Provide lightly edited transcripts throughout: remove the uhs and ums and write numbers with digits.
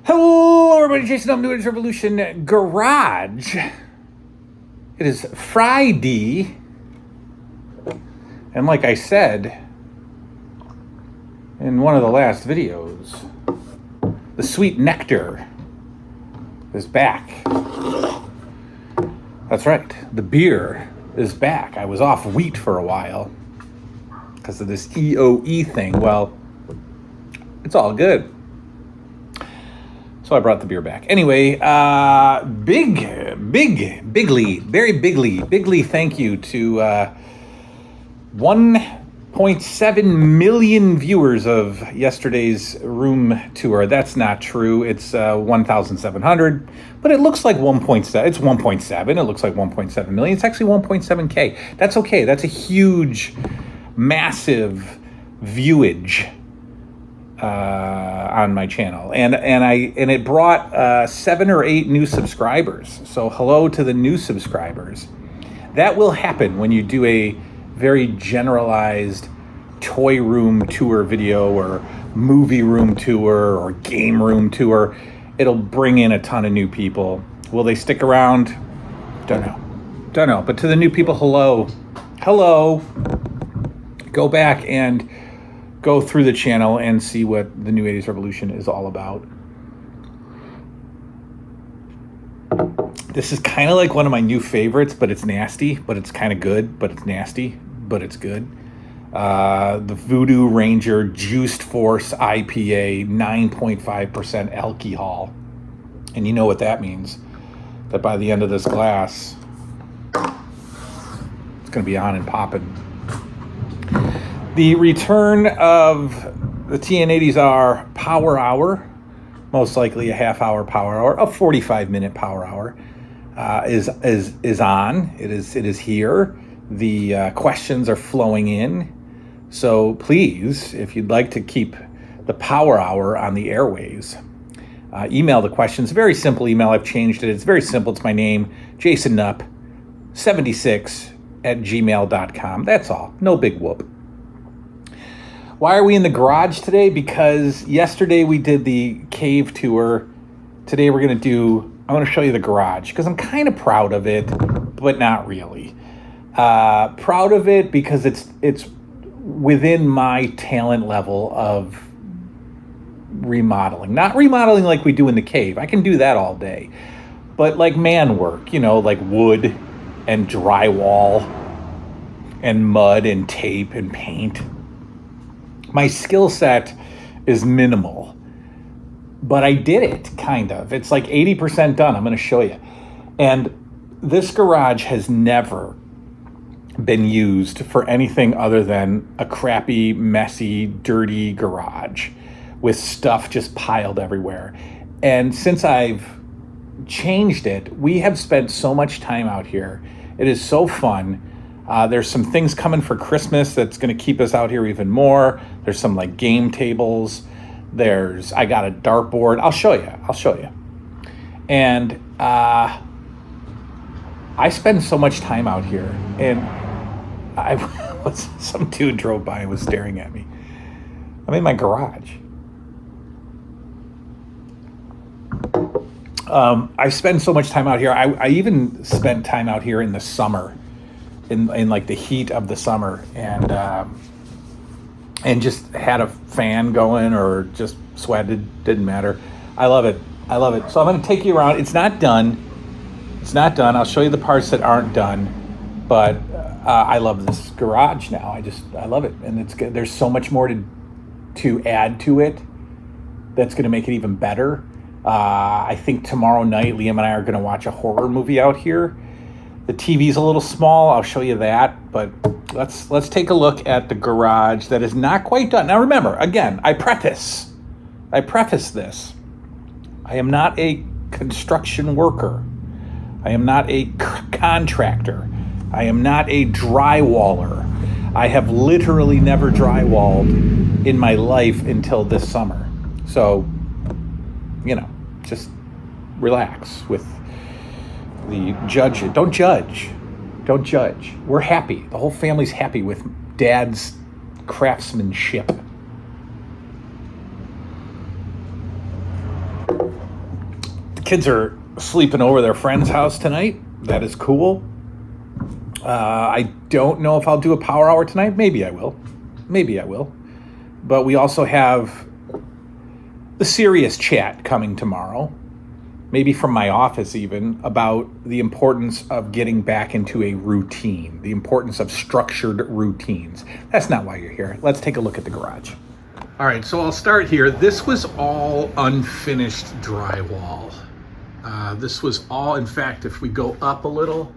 Hello, everybody. Jason, I'm New Age Revolution Garage. It is Friday. And like I said in one of the last videos, the sweet nectar is back. That's right. The beer is back. I was off wheat for a while because of this EOE thing. Well, it's all good. So I brought the beer back. Anyway, bigly thank you to 1.7 million viewers of yesterday's room tour. That's not true. It's 1,700, but it looks like 1.7. It's 1.7. It looks like 1.7 million. It's actually 1.7K. That's okay. That's a huge, massive viewage on my channel, and it brought 7 or 8 new subscribers. So hello to the new subscribers. That will happen when you do a very generalized toy room tour video or movie room tour or game room tour. It'll bring in a ton of new people. Will they stick around? Don't know. But to the new people, hello. Go back and go through the channel and see what the New 80s Revolution is all about. This is kind of like one of my new favorites, but it's nasty, but it's kind of good, but it's nasty, but it's good. The Voodoo Ranger Juiced Force IPA, 9.5% alcohol. And you know what that means. That by the end of this glass, it's going to be on and popping. The return of the TN80s are Power Hour, most likely a half-hour Power Hour, a 45-minute Power Hour is on. It is here. The questions are flowing in. So please, if you'd like to keep the Power Hour on the airways, email the questions. Very simple email. I've changed it. It's very simple. It's my name, Jason Nupp, 76 at gmail.com. That's all. No big whoop. Why are we in the garage today? Because yesterday we did the cave tour. Today I'm going to show you the garage because I'm kind of proud of it, but not really. Proud of it because it's within my talent level of remodeling. Not remodeling like we do in the cave. I can do that all day. But like man work, like wood and drywall and mud and tape and paint. My skill set is minimal, but I did it, kind of. It's like 80% done. I'm going to show you. And this garage has never been used for anything other than a crappy, messy, dirty garage with stuff just piled everywhere. And since I've changed it, we have spent so much time out here. It is so fun. There's some things coming for Christmas that's going to keep us out here even more. There's some like game tables. I got a dartboard. I'll show you. And I spend so much time out here. And some dude drove by and was staring at me. I'm in my garage. I spend so much time out here. I even spent time out here in the summer. In like the heat of the summer, and just had a fan going or just sweated, didn't matter. I love it. So I'm going to take you around. It's not done. I'll show you the parts that aren't done, but I love this garage now. I love it, and it's good. There's so much more to add to it that's going to make it even better. I think tomorrow night Liam and I are going to watch a horror movie out here. The TV's a little small. I'll show you that, but let's take a look at the garage that is not quite done. Now remember, again, I preface this. I am not a construction worker. I am not a contractor. I am not a drywaller. I have literally never drywalled in my life until this summer. So, just relax with the judge. Don't judge. We're happy. The whole family's happy with Dad's craftsmanship. Kids are sleeping over their friend's house tonight. That is cool. I don't know if I'll do a power hour tonight. Maybe I will. But we also have the serious chat coming tomorrow, maybe from my office even, about the importance of getting back into a routine, the importance of structured routines. That's not why you're here. Let's take a look at the garage. All right, so I'll start here. This was all unfinished drywall. This was all, in fact, if we go up a little,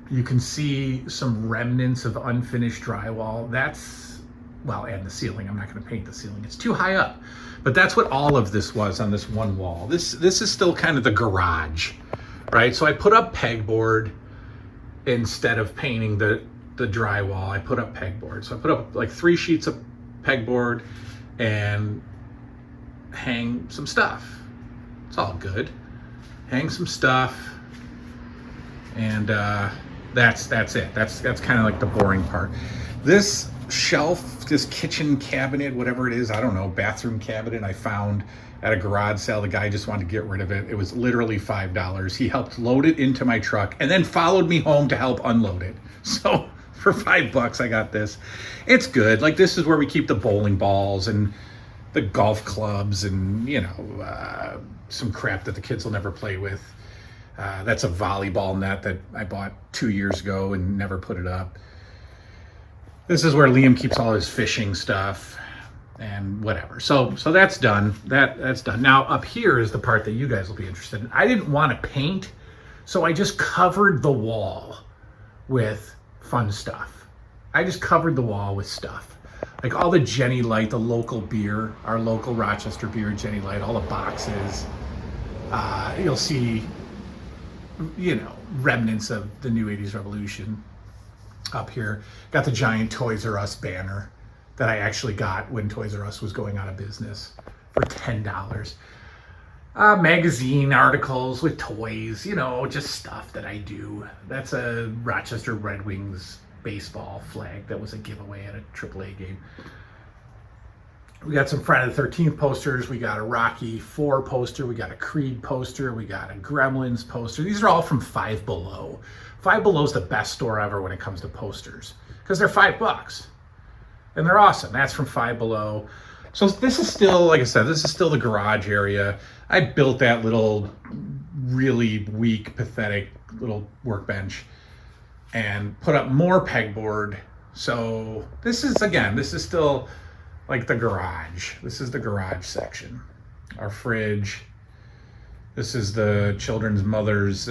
you can see some remnants of unfinished drywall. That's, well, and the ceiling. I'm not going to paint the ceiling. It's too high up. But that's what all of this was on this one wall. This is still kind of the garage, right? So I put up pegboard instead of painting the drywall. I put up pegboard. So I put up like 3 sheets of pegboard and hang some stuff. It's all good. Hang some stuff, and that's it. That's kind of like the boring part. This shelf, this kitchen cabinet, whatever it is, I don't know, bathroom cabinet I found at a garage sale. The guy just wanted to get rid of it. It was literally $5. He helped load it into my truck and then followed me home to help unload it. So for $5 I got this. It's good. Like, this is where we keep the bowling balls and the golf clubs and, you know, some crap that the kids will never play with. That's a volleyball net that I bought 2 years ago and never put it up. This is where Liam keeps all his fishing stuff and whatever. So that's done. That's done. Now up here is the part that you guys will be interested in. I didn't want to paint, so I just covered the wall with fun stuff. I just covered the wall with stuff. Like all the Jenny Light, the local beer, our local Rochester beer, Jenny Light, all the boxes. You'll see, you know, remnants of the New 80s Revolution up here. Got the giant Toys R Us banner that I actually got when Toys R Us was going out of business for $10. Magazine articles with toys, you know, just stuff that I do. That's a Rochester Red Wings baseball flag that was a giveaway at a AAA game. We got some Friday the 13th posters. We got a Rocky 4 poster. We got a Creed poster. We got a Gremlins poster. These are all from Five Below. Five Below is the best store ever when it comes to posters because they're $5 and they're awesome. That's from Five Below. So this is still, like I said, this is still the garage area. I built that little really weak, pathetic little workbench and put up more pegboard. So this is, again, this is still like the garage. This is the garage section. Our fridge. This is the children's mother's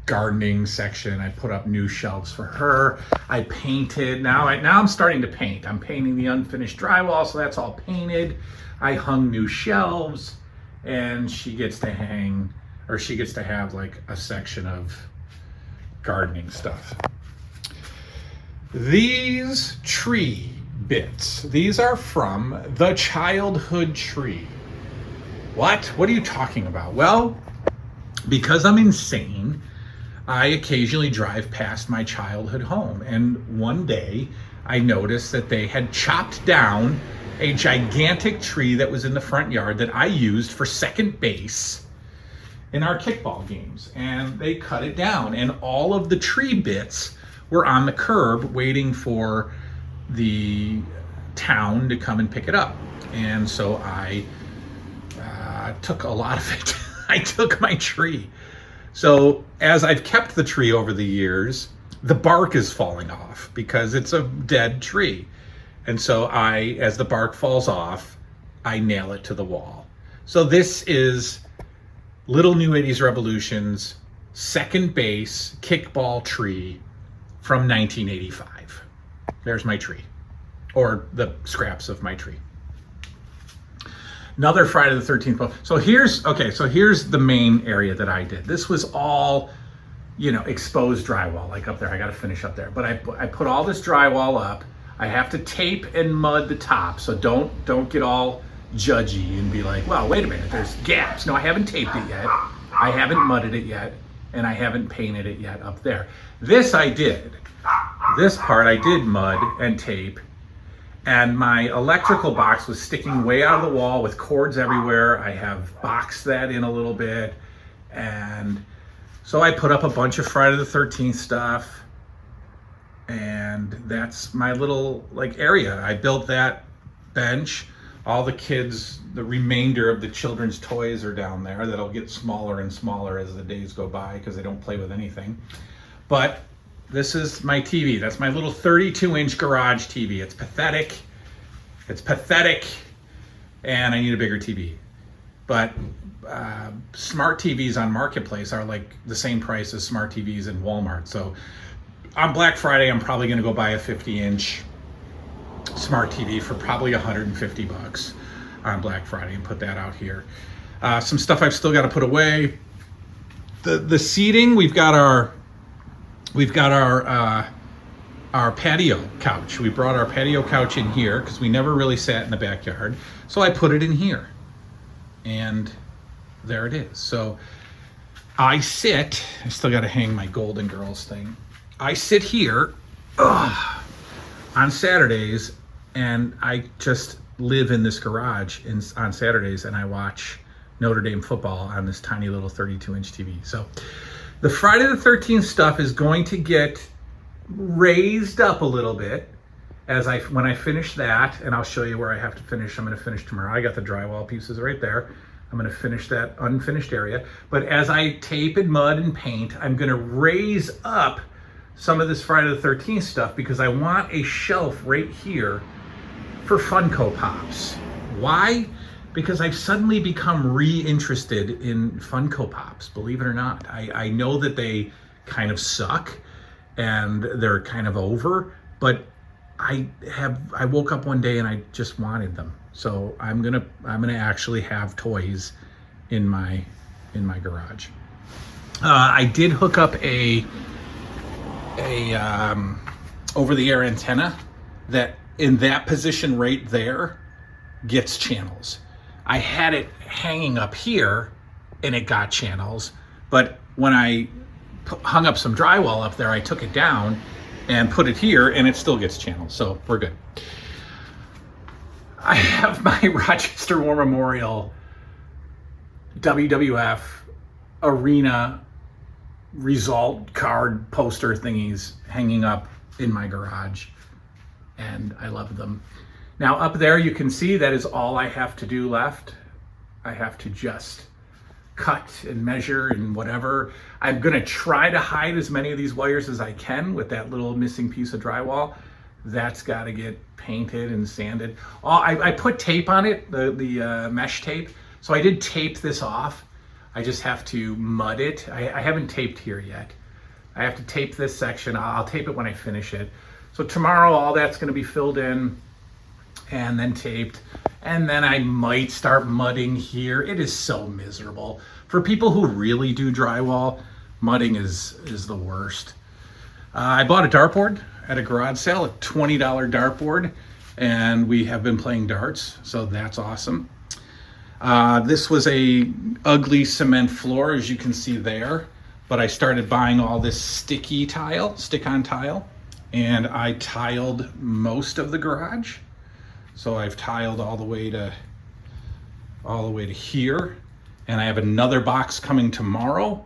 gardening section. I put up new shelves for her. I painted. Now I'm starting to paint. I'm painting the unfinished drywall, so that's all painted. I hung new shelves, and she gets to hang, or she gets to have like a section of gardening stuff. These tree bits, these are from the childhood tree. What? What are you talking about? Well, because I'm insane, I occasionally drive past my childhood home, and one day I noticed that they had chopped down a gigantic tree that was in the front yard that I used for second base in our kickball games, and they cut it down, and all of the tree bits were on the curb waiting for the town to come and pick it up. And so I took a lot of it. I took my tree. So as I've kept the tree over the years, the bark is falling off because it's a dead tree. And so as the bark falls off, I nail it to the wall. So this is Little New 80s Revolution's second base kickball tree from 1985. There's my tree, or the scraps of my tree. Another Friday the 13th post. So here's the main area that I did. This was all, you know, exposed drywall, like up there. I got to finish up there. But I put all this drywall up. I have to tape and mud the top. So don't get all judgy and be like, well, wait a minute, there's gaps. No, I haven't taped it yet. I haven't mudded it yet. And I haven't painted it yet up there. This I did. This part I did mud and tape. And my electrical box was sticking way out of the wall with cords everywhere. I have boxed that in a little bit. And so I put up a bunch of Friday the 13th stuff, and that's my little like area. I built that bench. All the kids, the remainder of the children's toys are down there. That'll get smaller and smaller as the days go by because they don't play with anything. But this is my TV. That's my little 32-inch garage TV. It's pathetic. It's pathetic. And I need a bigger TV. But smart TVs on Marketplace are like the same price as smart TVs in Walmart. So on Black Friday, I'm probably going to go buy a 50-inch smart TV for probably $150 on Black Friday and put that out here. Some stuff I've still got to put away. The seating, we've got our patio couch. We brought our patio couch in here because we never really sat in the backyard. So I put it in here, and there it is. So I still got to hang my Golden Girls thing. I sit here on Saturdays, and I just live in this garage on Saturdays, and I watch Notre Dame football on this tiny little 32-inch TV. So the Friday the 13th stuff is going to get raised up a little bit when I finish that, and I'll show you where I have to finish. I'm going to finish tomorrow. I got the drywall pieces right there. I'm going to finish that unfinished area. But as I tape and mud and paint, I'm going to raise up some of this Friday the 13th stuff because I want a shelf right here for Funko Pops. Why? Because I've suddenly become re-interested in Funko Pops, believe it or not. I know that they kind of suck and they're kind of over, but I woke up one day and I just wanted them. So I'm gonna actually have toys in my garage. I did hook up a over-the-air antenna that in that position right there gets channels. I had it hanging up here and it got channels, but when I hung up some drywall up there, I took it down and put it here and it still gets channels, so we're good. I have my Rochester War Memorial WWF arena result card poster thingies hanging up in my garage, and I love them. Now up there you can see that is all I have to do left. I have to just cut and measure and whatever. I'm gonna try to hide as many of these wires as I can with that little missing piece of drywall. That's got to get painted and sanded. I put tape on it, the mesh tape. So I did tape this off. I just have to mud it. I haven't taped here yet. I have to tape this section. I'll tape it when I finish it. So tomorrow all that's going to be filled in and then taped. And then I might start mudding here. It is so miserable. For people who really do drywall, mudding is the worst. I bought a dartboard at a garage sale, a $20 dartboard, and we have been playing darts, so that's awesome. This was a ugly cement floor, as you can see there, but I started buying all this stick-on tile, and I tiled most of the garage. So I've tiled all the way to here, and I have another box coming tomorrow,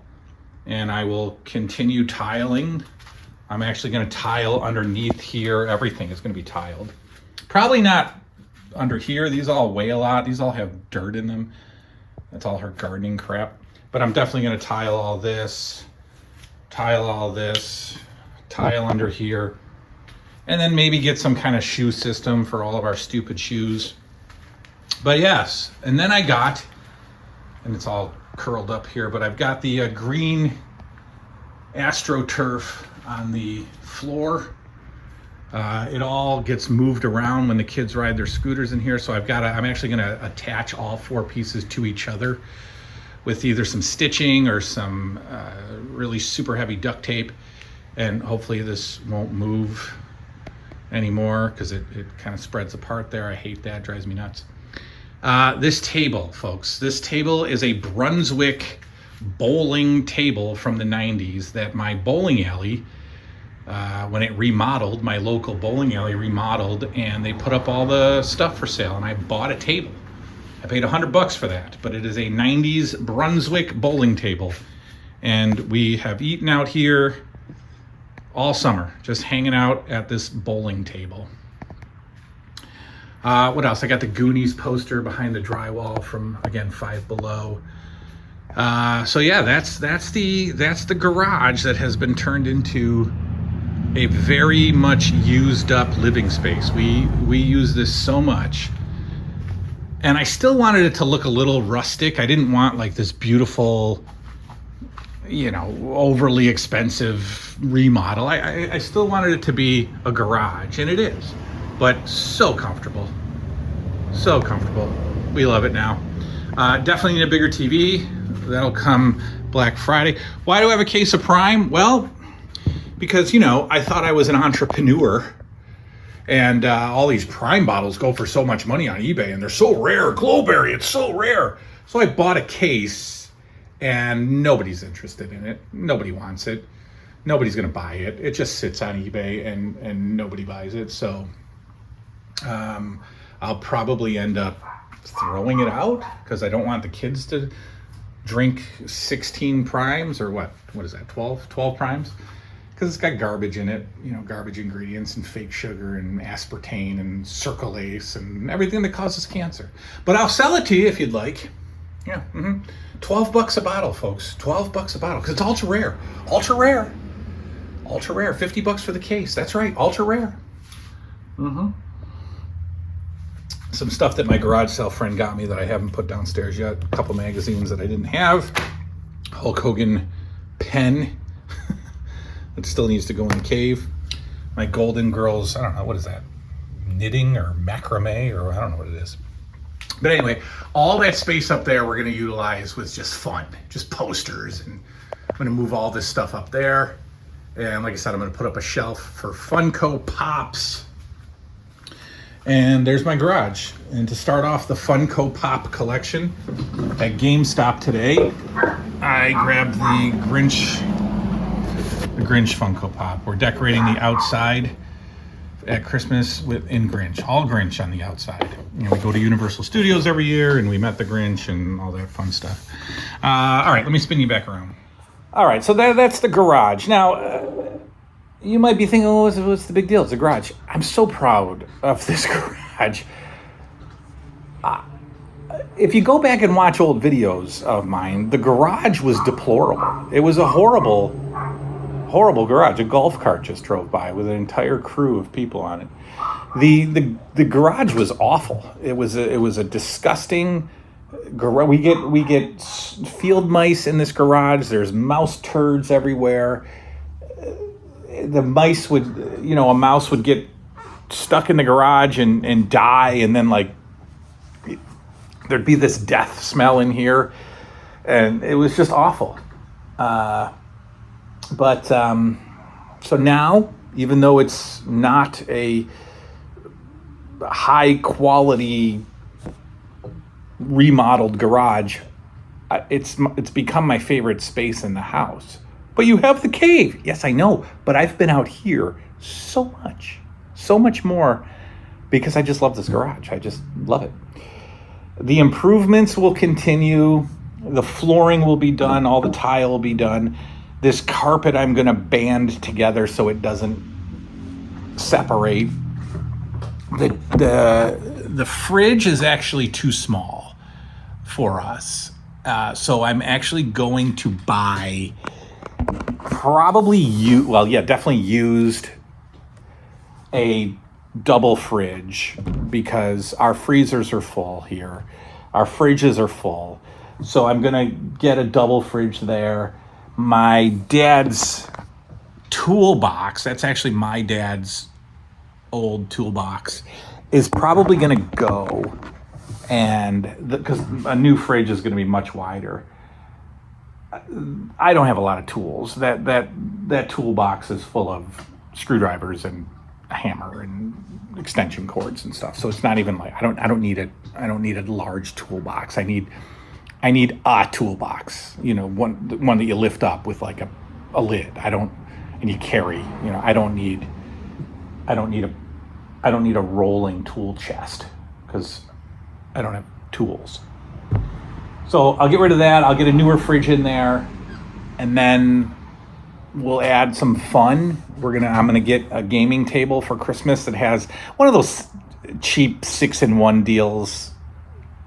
and I will continue tiling. I'm actually going to tile underneath here. Everything is going to be tiled. Probably not under here. These all weigh a lot. These all have dirt in them. That's all her gardening crap. But I'm definitely going to tile all this, tile under here, and then maybe get some kind of shoe system for all of our stupid shoes. But yes, and then I got, and it's all curled up here, but I've got the green AstroTurf on the floor. It all gets moved around when the kids ride their scooters in here, so I'm actually going to attach all four pieces to each other with either some stitching or some really super heavy duct tape, and hopefully this won't move anymore because it kind of spreads apart there. I hate that, drives me nuts. This table, folks, this table is a Brunswick bowling table from the 90s that my bowling alley, when it remodeled, my local bowling alley remodeled, and they put up all the stuff for sale, and I bought a table. I paid $100 for that, but it is a 90s Brunswick bowling table. And we have eaten out here all summer, just hanging out at this bowling table. What else? I got the Goonies poster behind the drywall from, again, Five Below. So yeah, that's the garage that has been turned into a very much used up living space. We use this so much, and I still wanted it to look a little rustic. I didn't want like this beautiful, overly expensive remodel. I still wanted it to be a garage, and it is, but so comfortable. So comfortable. We love it now. Definitely need a bigger TV. That'll come Black Friday. Why do I have a case of Prime? Well, because, I thought I was an entrepreneur, and all these Prime bottles go for so much money on eBay, and they're so rare. Glowberry, it's so rare. So I bought a case, and nobody's interested in it. Nobody wants it. Nobody's going to buy it. It just sits on eBay, and nobody buys it. So I'll probably end up throwing it out because I don't want the kids to drink 16 primes, or what is that, 12 primes, because it's got garbage in it, garbage ingredients and fake sugar and aspartame and Circulase and everything that causes cancer. But I'll sell it to you if you'd like. Yeah, $12 a bottle, folks. $12 a bottle, because it's ultra rare. $50 for the case. That's right, ultra rare. Some stuff that my garage sale friend got me that I haven't put downstairs yet. A couple magazines that I didn't have. Hulk Hogan pen that still needs to go in the cave. My Golden Girls, I don't know, what is that? Knitting or macrame, or I don't know what it is. But anyway, all that space up there we're going to utilize with just fun, just posters. And I'm going to move all this stuff up there. And like I said, I'm going to put up a shelf for Funko Pops. And there's my garage. And to start off the Funko Pop collection, at GameStop today, I grabbed the Grinch Funko Pop. We're decorating the outside at Christmas in Grinch, all Grinch on the outside. We go to Universal Studios every year, and we met the Grinch and all that fun stuff. All right, let me spin you back around. All right, so that's the garage. Now, you might be thinking, what's the big deal? It's a garage. I'm so proud of this garage. If you go back and watch old videos of mine, the garage was deplorable. It was a horrible garage. A golf cart just drove by with an entire crew of people on it. The garage was awful. It was a disgusting garage. We get field mice in this garage. There's mouse turds everywhere. The mice would, a mouse would get stuck in the garage and die, and then there'd be this death smell in here, and it was just awful. So now, even though it's not a high quality remodeled garage, it's become my favorite space in the house. But you have the cave. Yes, I know. But I've been out here so much more, because I just love this garage. I just love it. The improvements will continue. The flooring will be done. All the tile will be done. This carpet I'm going to band together so it doesn't separate. The fridge is actually too small for us. So I'm actually going to buy definitely used a double fridge, because our freezers are full here. Our fridges are full. So I'm going to get a double fridge there. My dad's toolbox, that's actually my dad's old toolbox, is probably going to go, and because a new fridge is going to be much wider. I don't have a lot of tools. That toolbox is full of screwdrivers and a hammer and extension cords and stuff. So it's not even like I don't need a large toolbox. I need a toolbox. One that you lift up with like a lid. And you carry. I don't need a rolling tool chest, because I don't have tools. So I'll get rid of that. I'll get a newer fridge in there, and then we'll add some fun. I'm gonna get a gaming table for Christmas that has one of those cheap 6-in-1 deals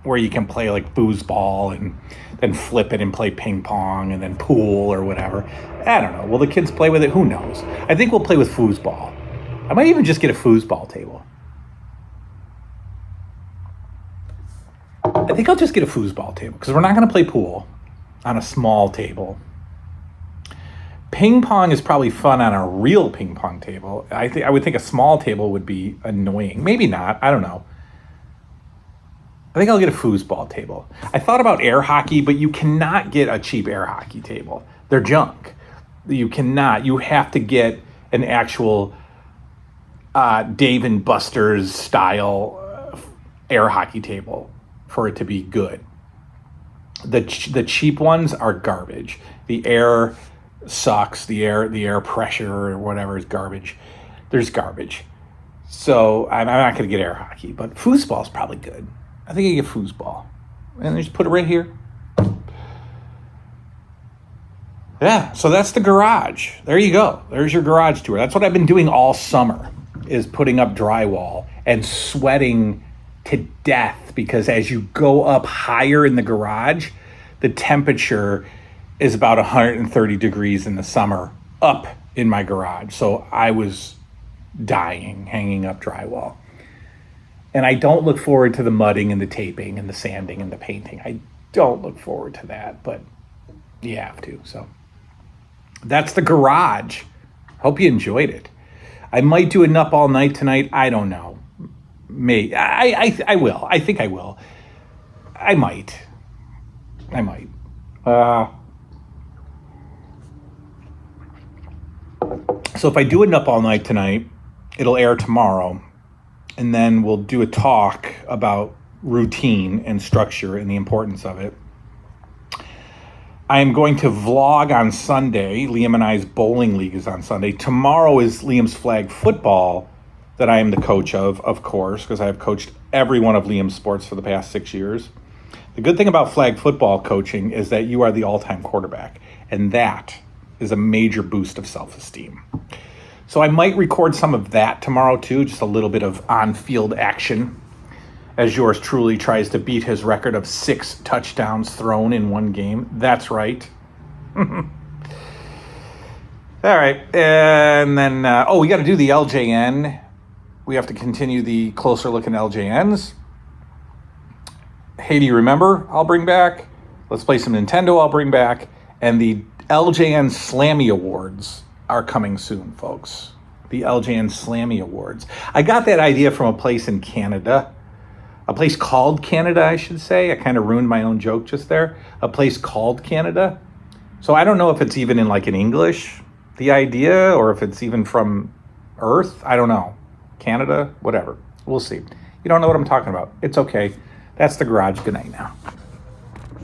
where you can play like foosball and then flip it and play ping pong and then pool or whatever. I don't know. Will the kids play with it? Who knows? I think we'll play with foosball. I might even just get a foosball table. I think I'll just get a foosball table because we're not going to play pool on a small table. Ping pong is probably fun on a real ping pong table. I would think a small table would be annoying. Maybe not. I don't know. I think I'll get a foosball table. I thought about air hockey, but you cannot get a cheap air hockey table. They're junk. You cannot. You have to get an actual Dave and Buster's style air hockey table for it to be good. The cheap ones are garbage. The air sucks. The air pressure or whatever is garbage. There's garbage. So I'm not going to get air hockey, but foosball is probably good. I think I get foosball. And just put it right here. Yeah, so that's the garage. There you go. There's your garage tour. That's what I've been doing all summer, is putting up drywall and sweating to death, because as you go up higher in the garage, the temperature is about 130 degrees in the summer up in my garage. So I was dying hanging up drywall. And I don't look forward to the mudding and the taping and the sanding and the painting. I don't look forward to that, but you have to. So that's the garage. Hope you enjoyed it. I might do a nup all night tonight. I don't know. I will. I think I will. I might. So if I do a nup all night tonight, it'll air tomorrow. And then we'll do a talk about routine and structure and the importance of it. I am going to vlog on Sunday. Liam and I's bowling league is on Sunday. Tomorrow is Liam's flag football that I am the coach of course, because I have coached every one of Liam's sports for the past 6 years. The good thing about flag football coaching is that you are the all-time quarterback, and that is a major boost of self-esteem. So I might record some of that tomorrow too, just a little bit of on-field action, as yours truly tries to beat his record of 6 touchdowns thrown in one game. That's right. All right, and then, we got to do the LJN. We have to continue the closer look at LJNs. Hey, do you remember? I'll bring back. Let's play some Nintendo. I'll bring back. And the LJN Slammy Awards are coming soon, folks. The LJN Slammy Awards. I got that idea from a place in Canada. A place called Canada, I should say. I kind of ruined my own joke just there. A place called Canada. So I don't know if it's even in English, the idea, or if it's even from Earth. I don't know. Canada, whatever. We'll see. You don't know what I'm talking about. It's okay. That's the garage. Good night now.